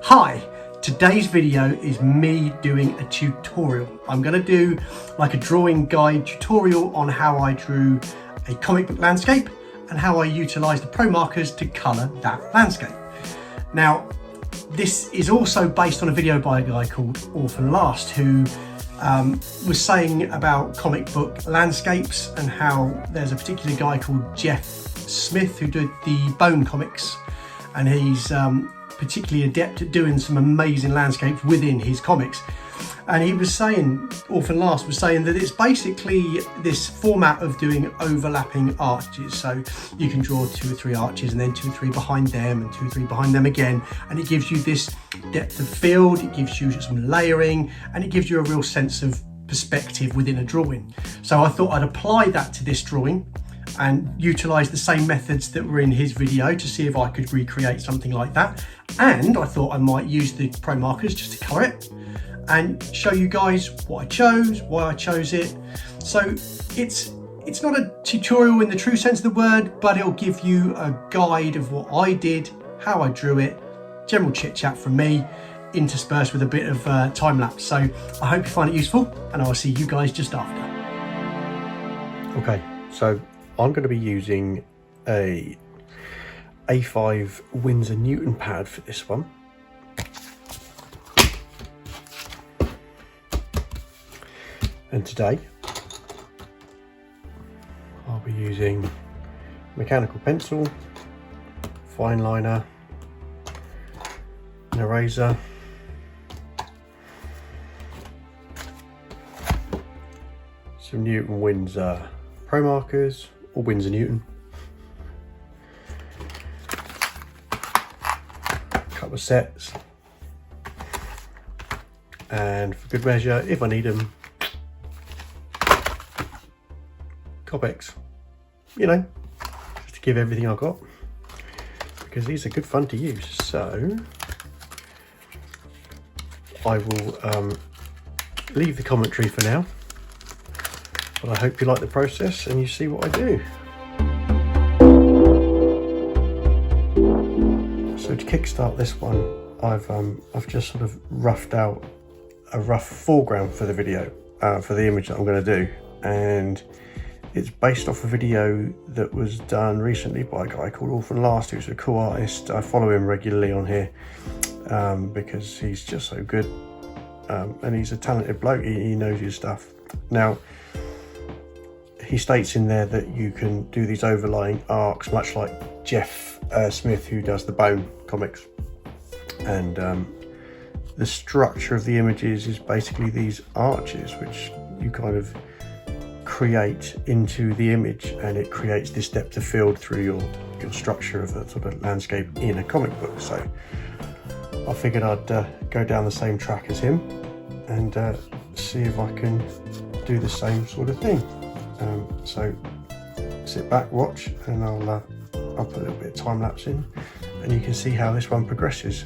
Hi, today's video is me doing a tutorial. I'm going to do like a drawing guide tutorial on how I drew a comic book landscape and how I utilize the Promarkers to color that landscape. Now, this is also based on a video by a guy called Orphanlast who was saying about comic book landscapes and how there's a particular guy called Jeff Smith who did the Bone comics, and he's particularly adept at doing some amazing landscapes within his comics. And he was saying, Orphanlast was saying, that it's basically this format of doing overlapping arches. So you can draw 2 or 3 arches and then 2 or 3 behind them and 2 or 3 behind them again. And it gives you this depth of field, it gives you some layering, and it gives you a real sense of perspective within a drawing. So I thought I'd apply that to this drawing and utilize the same methods that were in his video to see if I could recreate something like that. And I thought I might use the Promarkers just to color it and show you guys what I chose, why I chose it. So it's not a tutorial in the true sense of the word, but it'll give you a guide of what I did, how I drew it, general chit chat from me, interspersed with a bit of time lapse. So I hope you find it useful, and I'll see you guys just after. Okay, so I'm going to be using a A5 Winsor Newton pad for this one. And today I'll be using mechanical pencil, fine liner, an eraser, some Newton Winsor Promarkers, or Winsor Newton, a couple of sets, and for good measure, if I need them, Copics, you know, just to give everything I've got, because these are good fun to use. So I will leave the commentary for now, but I hope you like the process and you see what I do. So to kickstart this one, I've just sort of roughed out a rough foreground for the video, for the image that I'm going to do, and it's based off a video that was done recently by a guy called Orphanlast, who's a cool artist. I follow him regularly on here because he's just so good, and he's a talented bloke. He knows his stuff. Now, he states in there that you can do these overlying arcs, much like Jeff Smith, who does the Bone comics. And the structure of the images is basically these arches, which you kind of create into the image, and it creates this depth of field through your structure of a sort of landscape in a comic book. So I figured I'd go down the same track as him and see if I can do the same sort of thing. So sit back, watch, and I'll put a little bit of time lapse in, and you can see how this one progresses.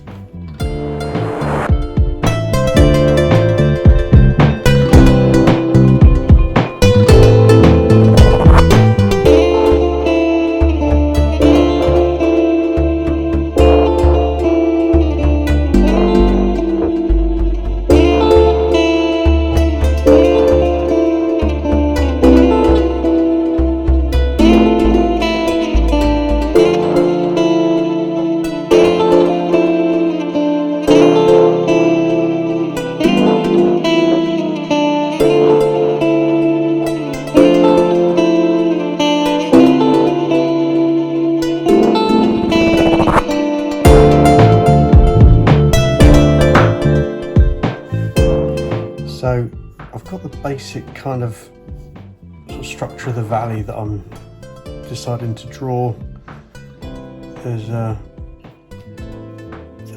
So I've got the basic kind of sort of structure of the valley that I'm deciding to draw. There's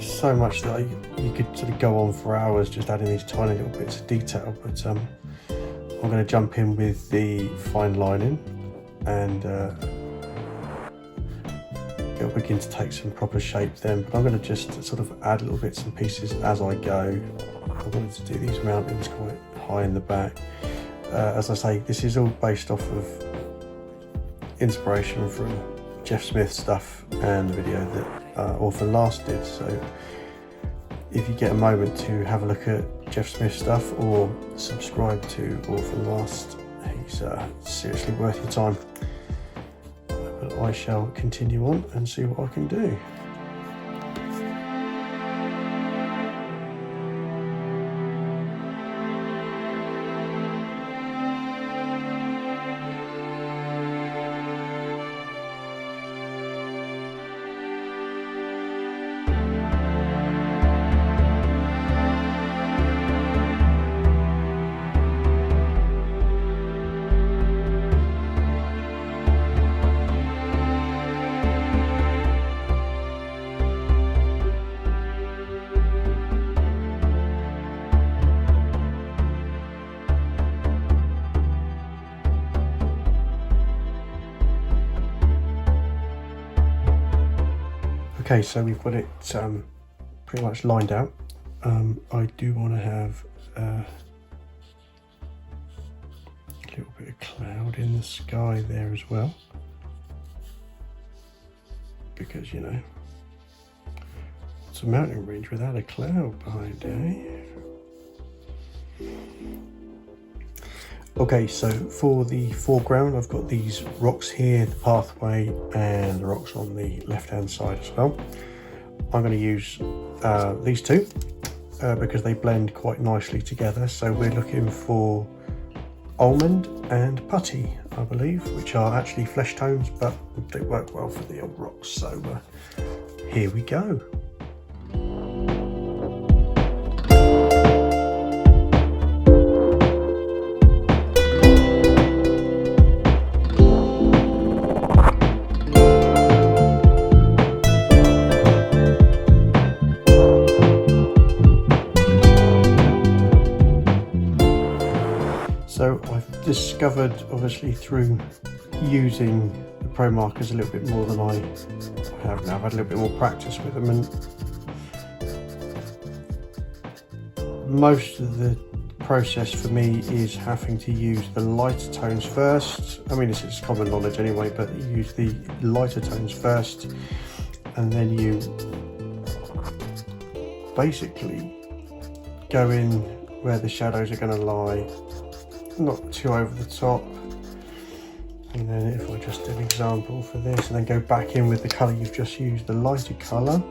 so much that you could sort of go on for hours just adding these tiny little bits of detail, but I'm going to jump in with the fine lining, and it'll begin to take some proper shape then, but I'm going to just sort of add little bits and pieces as I go. I wanted to do these mountains quite high in the back. As I say, this is all based off of inspiration from Jeff Smith stuff and the video that Orphanlast did. So if you get a moment to have a look at Jeff Smith's stuff or subscribe to Orphanlast, he's seriously worth your time. But I shall continue on and see what I can do. Okay, so we've got it pretty much lined out. I do want to have a little bit of cloud in the sky there as well, because, you know, it's a mountain range without a cloud behind, eh? Okay, so for the foreground, I've got these rocks here, the pathway, and the rocks on the left-hand side as well. I'm going to use these two because they blend quite nicely together. So we're looking for almond and putty, I believe, which are actually flesh tones, but they work well for the old rocks. So here we go. So I've discovered, obviously through using the Promarkers a little bit more than I have now, I've had a little bit more practice with them, and most of the process for me is having to use the lighter tones first. I mean, this is common knowledge anyway, but you use the lighter tones first, and then you basically go in where the shadows are going to lie, not too over the top. And then if I just do an example for this, and then go back in with the colour you've just used, the lighter colour,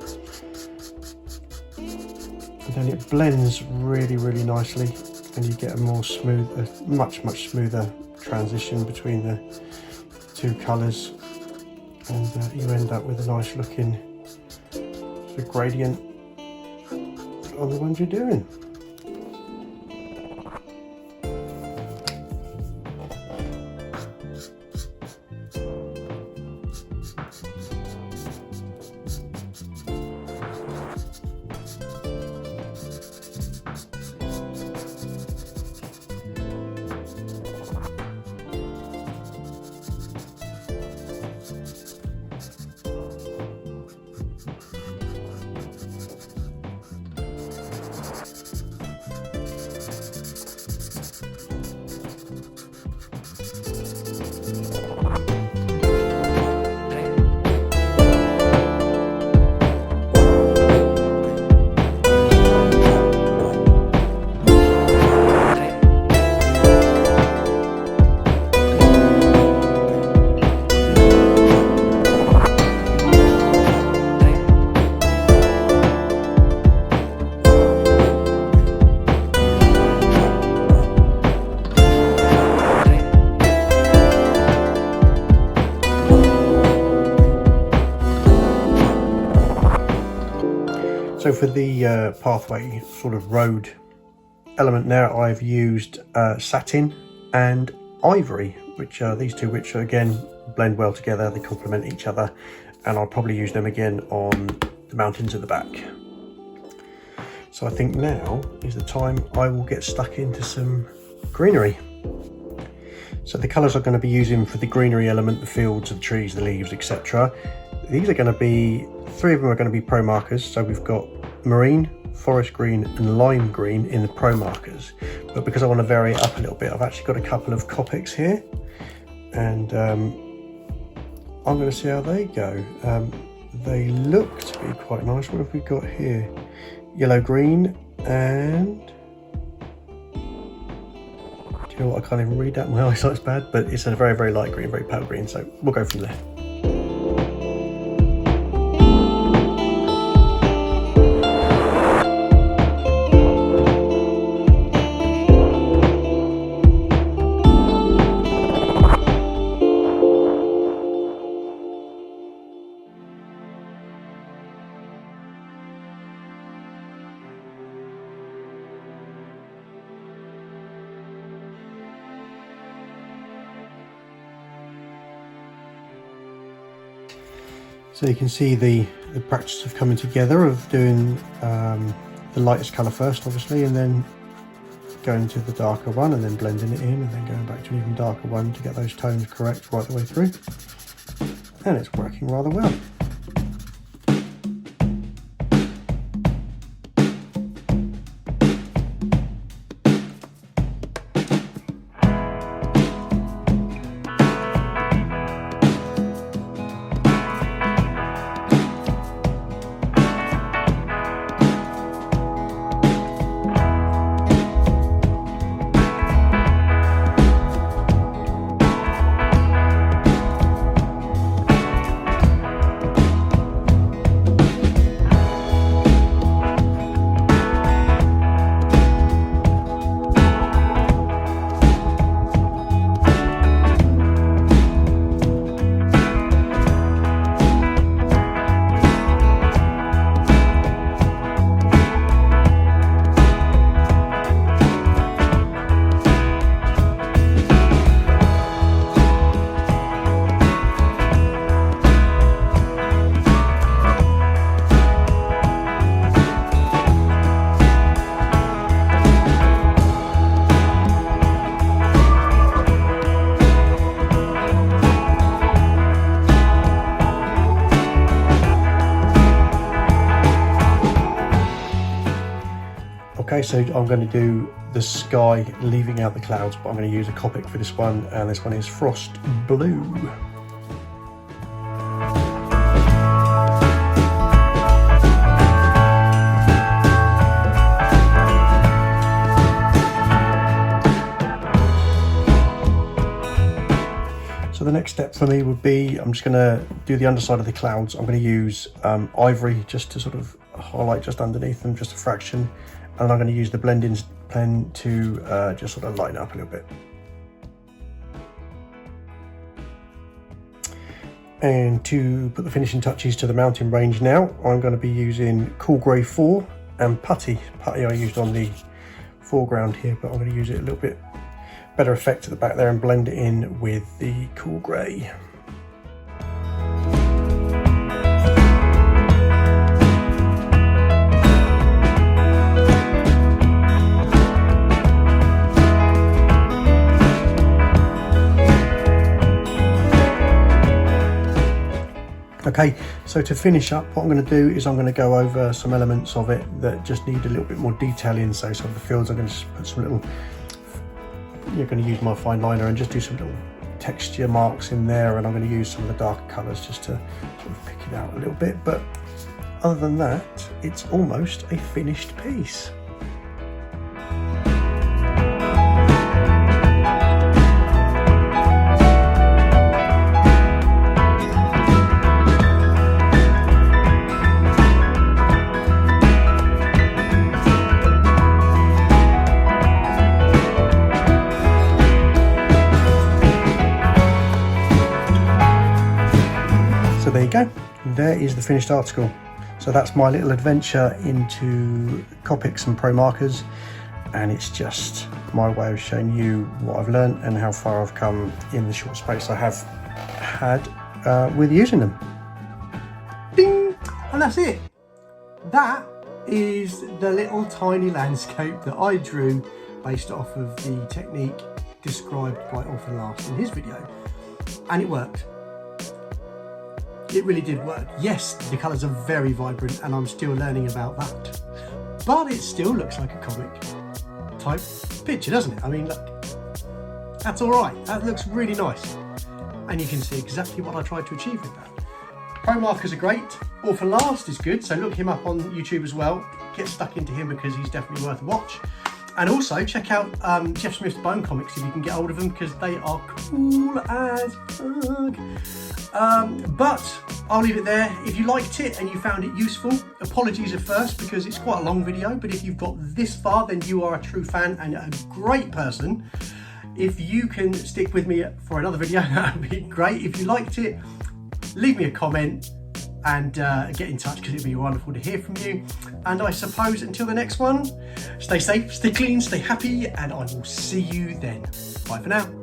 and then it blends really, really nicely, and you get a more smooth, much smoother transition between the two colours, and you end up with a nice looking sort of gradient on the ones you're doing. So for the pathway sort of road element there, I've used satin and ivory, which are these two, which again blend well together, they complement each other, and I'll probably use them again on the mountains at the back. So I think now is the time I will get stuck into some greenery. So the colours I'm going to be using for the greenery element, the fields, the trees, the leaves, etc. These are going to be, 3 of them are going to be Promarkers. So we've got marine, forest green and lime green in the Promarkers. But because I want to vary it up a little bit, I've actually got a couple of Copics here. And I'm going to see how they go. They look to be quite nice. What have we got here? yellow green, and do you know what, I can't even read that, my eyesight's bad, but it's a very, very light green, very pale green, so we'll go from there. So you can see the practice of coming together, of doing the lightest colour first, obviously, and then going to the darker one and then blending it in, and then going back to an even darker one to get those tones correct right the way through. And it's working rather well. Okay, so I'm going to do the sky, leaving out the clouds, but I'm going to use a Copic for this one, and this one is Frost Blue. So the next step for me would be, I'm just going to do the underside of the clouds. I'm going to use ivory just to sort of highlight just underneath them, just a fraction. And I'm going to use the blending pen to just sort of lighten up a little bit. And to put the finishing touches to the mountain range now, I'm going to be using Cool Grey 4 and putty. Putty I used on the foreground here, but I'm going to use it a little bit better effect at the back there and blend it in with the Cool Grey. Okay, so to finish up, what I'm going to do is I'm going to go over some elements of it that just need a little bit more detail in. So some of the fields, I'm going to put some little, you're going to use my fine liner and just do some little texture marks in there, and I'm going to use some of the darker colours just to sort of pick it out a little bit. But other than that, it's almost a finished piece. So there you go, there is the finished article. So that's my little adventure into Copics and Promarkers, and it's just my way of showing you what I've learned and how far I've come in the short space I have had with using them. Ding! And that's it. That is the little tiny landscape that I drew based off of the technique described by Orphanlast in his video, and it worked. It really did work. Yes, the colours are very vibrant and I'm still learning about that, but it still looks like a comic type picture, doesn't it? I mean, look, that's all right. That looks really nice. And you can see exactly what I tried to achieve with that. Promarkers are great. Orphanlast is good, so look him up on YouTube as well. get stuck into him because he's definitely worth a watch. And also check out Jeff Smith's Bone comics if you can get hold of them, because they are cool as fuck. But I'll leave it there. If you liked it and you found it useful, apologies at first because it's quite a long video, but if you've got this far, then you are a true fan and a great person. If you can stick with me for another video, that would be great. If you liked it, leave me a comment and get in touch, because it'd be wonderful to hear from you. And I suppose until the next one, stay safe, stay clean, stay happy, and I will see you then. Bye for now.